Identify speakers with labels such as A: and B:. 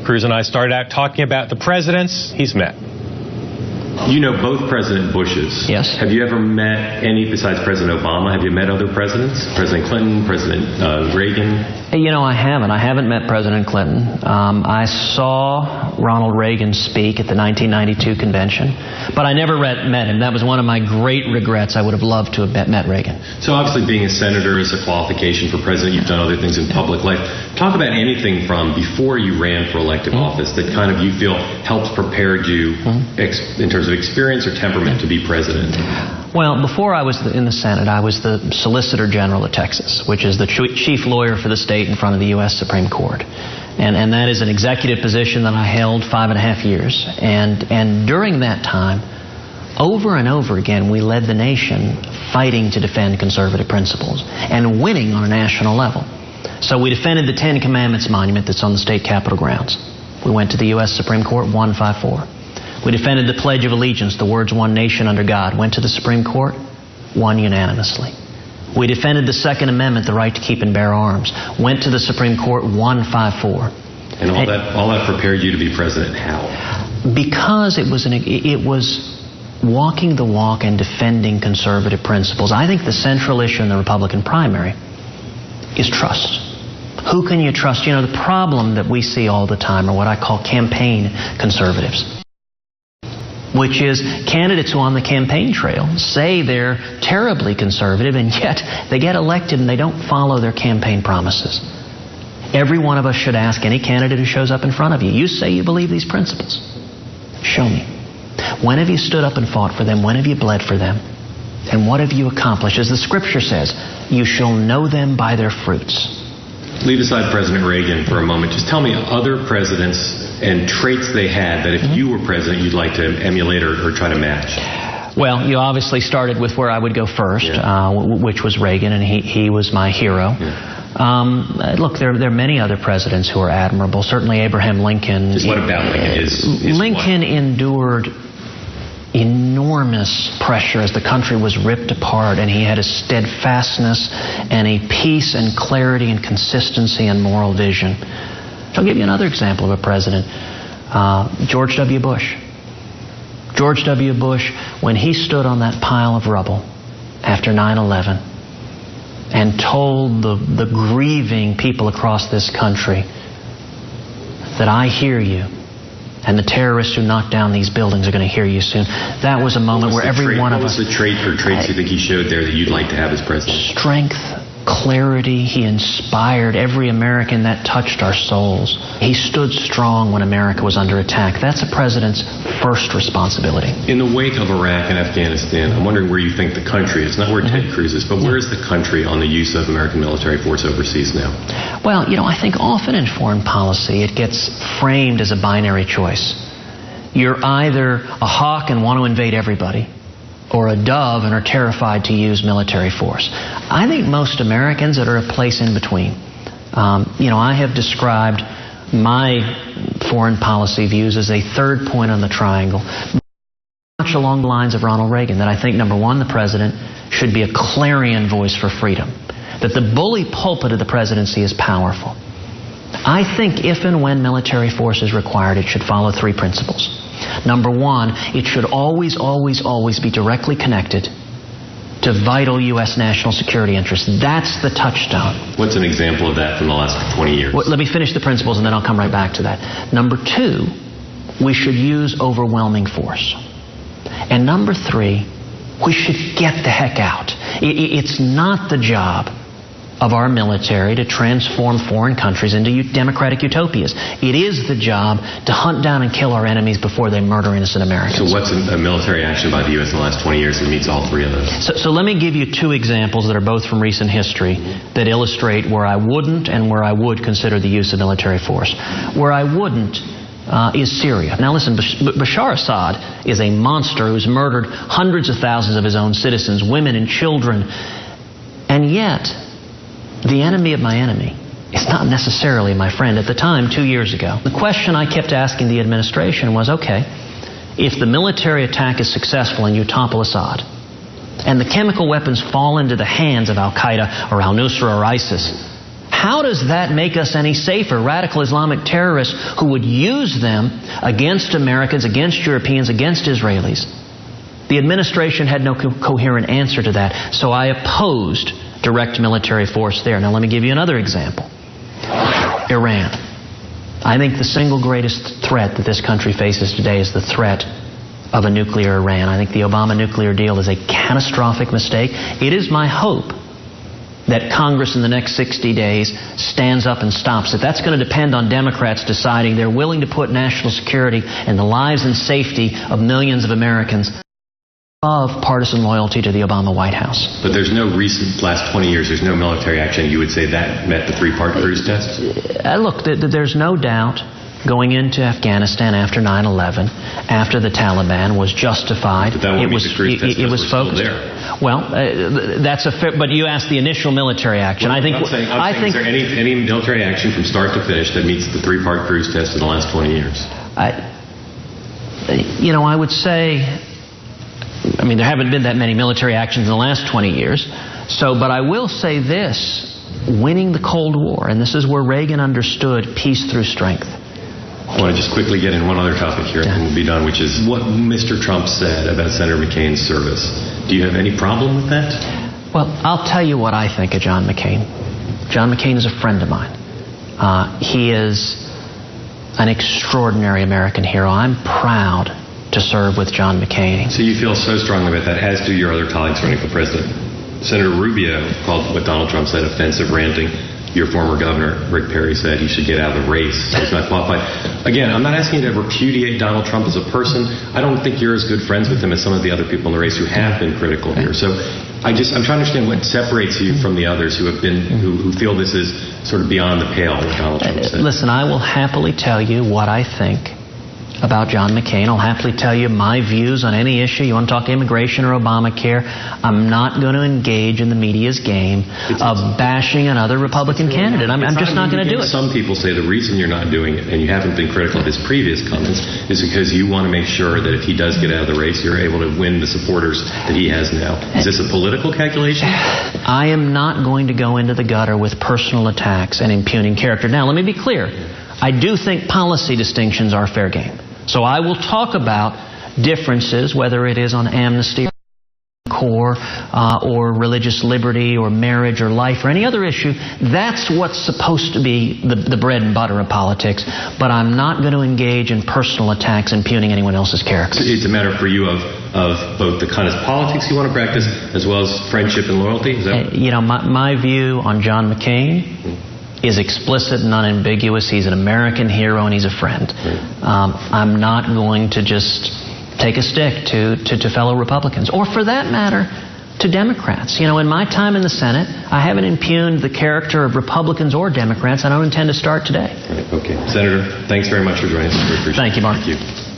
A: Cruz and I started out talking about the presidents he's met.
B: You know both President Bushes.
C: Yes.
B: Have you ever met any besides President Obama? Have you met other presidents? President Clinton, President Reagan?
C: You know, I haven't met President Clinton. I saw Ronald Reagan speak at the 1992 convention, but I never met him. That was one of my great regrets. I would have loved to have met Reagan.
B: So obviously being a senator is a qualification for president. You've done other things in public life. Talk about anything from before you ran for elective office that kind of you feel helped prepare you in terms of experience or temperament to be president.
C: Well, before I was in the Senate, I was the Solicitor General of Texas, which is the chief lawyer for the state in front of the U.S. Supreme Court. And that is an executive position that I held 5.5 years. And during that time, over and over again, we led the nation fighting to defend conservative principles and winning on a national level. So we defended the Ten Commandments monument that's on the state capitol grounds. We went to the U.S. Supreme Court, won 5-4. We defended the Pledge of Allegiance, the words one nation under God, went to the Supreme Court, won unanimously. We defended the Second Amendment, the right to keep and bear arms, went to the Supreme Court, won 5-4.
B: And all that prepared you to be president. How?
C: Because it was walking the walk and defending conservative principles. I think the central issue in the Republican primary is trust. Who can you trust? You know, the problem that we see all the time are what I call campaign conservatives, which is candidates who on the campaign trail say they're terribly conservative, and yet they get elected and they don't follow their campaign promises. Every one of us should ask any candidate who shows up in front of you, you say you believe these principles. Show me. When have you stood up and fought for them? When have you bled for them? And what have you accomplished? As the scripture says, you shall know them by their fruits.
B: Leave aside President Reagan for a moment. Just tell me other presidents and traits they had that if you were president you'd like to emulate or try to match.
C: Well, you obviously started with where I would go first, which was Reagan, and he was my hero. Look, there are many other presidents who are admirable. Certainly Abraham Lincoln.
B: Just what about Lincoln?
C: Lincoln endured enormous pressure as the country was ripped apart, and he had a steadfastness and a peace and clarity and consistency and moral vision. I'll give you another example of a president, George W. Bush. George W. Bush, when he stood on that pile of rubble after 9/11 and told the grieving people across this country that I hear you, and the terrorists who knocked down these buildings are going to hear you soon. That was a moment where every one of us...
B: What was the trait or traits you think he showed there that you'd like to have as president?
C: Strength, clarity. He inspired every American. That touched our souls. He stood strong when America was under attack. That's a president's first responsibility.
B: In the wake of Iraq and Afghanistan, I'm wondering where you think the country is. Not where Ted Cruz is, but where is the country on the use of American military force overseas now?
C: Well, you know, I think often in foreign policy it gets framed as a binary choice. You're either a hawk and want to invade everybody, or a dove and are terrified to use military force. I think most Americans are a place in between. You know, I have described my foreign policy views as a third point on the triangle, much along the lines of Ronald Reagan, that I think, number one, the president should be a clarion voice for freedom, that the bully pulpit of the presidency is powerful. I think if and when military force is required, it should follow three principles. Number one, it should always, always, always be directly connected to vital U.S. national security interests. That's the touchstone.
B: What's an example of that from the last 20 years?
C: Well, let me finish the principles and then I'll come right back to that. Number two, we should use overwhelming force. And number three, we should get the heck out. It's not the job of our military to transform foreign countries into democratic utopias. It is the job to hunt down and kill our enemies before they murder innocent Americans.
B: So what's a military action by the U.S. in the last 20 years that meets all three of those?
C: So let me give you two examples that are both from recent history that illustrate where I wouldn't and where I would consider the use of military force. Where I wouldn't is Syria. Now listen, Bashar Assad is a monster who's murdered hundreds of thousands of his own citizens, women and children, and yet the enemy of my enemy is not necessarily my friend. At the time, 2 years ago, the question I kept asking the administration was, okay, if the military attack is successful and you topple Assad, and the chemical weapons fall into the hands of Al-Qaeda or Al-Nusra or ISIS, how does that make us any safer? Radical Islamic terrorists who would use them against Americans, against Europeans, against Israelis. The administration had no coherent answer to that, so I opposed direct military force there. Now let me give you another example. Iran. I think the single greatest threat that this country faces today is the threat of a nuclear Iran. I think the Obama nuclear deal is a catastrophic mistake. It is my hope that Congress in the next 60 days stands up and stops it. That's going to depend on Democrats deciding they're willing to put national security and the lives and safety of millions of Americans above partisan loyalty to the Obama White House.
B: But there's no recent, last 20 years, there's no military action you would say that met the three-part Cruz test?
C: Look, there's no doubt going into Afghanistan after 9/11, after the Taliban, was justified.
B: But that won't meet the Cruz test.
C: It was focused. Well, that's a fair. But you asked the initial military action.
B: Well,
C: I think.
B: I'm saying, is there any military action from start to finish that meets the three-part Cruz test in the last 20 years?
C: I would say. I mean, there haven't been that many military actions in the last 20 years. But I will say this: winning the Cold War, and this is where Reagan understood peace through strength.
B: I want to just quickly get in one other topic here, and we'll be done, which is what Mr. Trump said about Senator McCain's service. Do you have any problem with that?
C: Well, I'll tell you what I think of John McCain. John McCain is a friend of mine. He is an extraordinary American hero. I'm proud to serve with John McCain.
B: So you feel so strongly about that, as do your other colleagues running for president. Senator Rubio called what Donald Trump said offensive ranting. Your former governor, Rick Perry, said he should get out of the race. He's not qualified. Again, I'm not asking you to repudiate Donald Trump as a person. I don't think you're as good friends with him as some of the other people in the race who have been critical here. So I'm trying to understand what separates you from the others who have been, who feel this is sort of beyond the pale, what Donald Trump said.
C: Listen, I will happily tell you what I think about John McCain. I'll happily tell you my views on any issue. You want to talk immigration or Obamacare? I'm not going to engage in the media's game of bashing another Republican candidate. I'm just not going to do it.
B: Some people say the reason you're not doing it, and you haven't been critical of his previous comments, is because you want to make sure that if he does get out of the race, you're able to win the supporters that he has now. Is this a political calculation?
C: I am not going to go into the gutter with personal attacks and impugning character. Now, let me be clear. I do think policy distinctions are fair game. So I will talk about differences, whether it is on amnesty, core, or religious liberty, or marriage, or life, or any other issue. That's what's supposed to be the bread and butter of politics. But I'm not going to engage in personal attacks impugning anyone else's character.
B: It's a matter for you of both the kind of politics you want to practice as well as friendship and loyalty? Is that
C: my view on John McCain is explicit and unambiguous. He's an American hero and he's a friend. I'm not going to just take a stick to fellow Republicans, or for that matter, to Democrats. In my time in the Senate, I haven't impugned the character of Republicans or Democrats. I don't intend to start today.
B: Okay. Senator, thanks very much for joining us.
C: Thank you, Mark.
B: Thank you.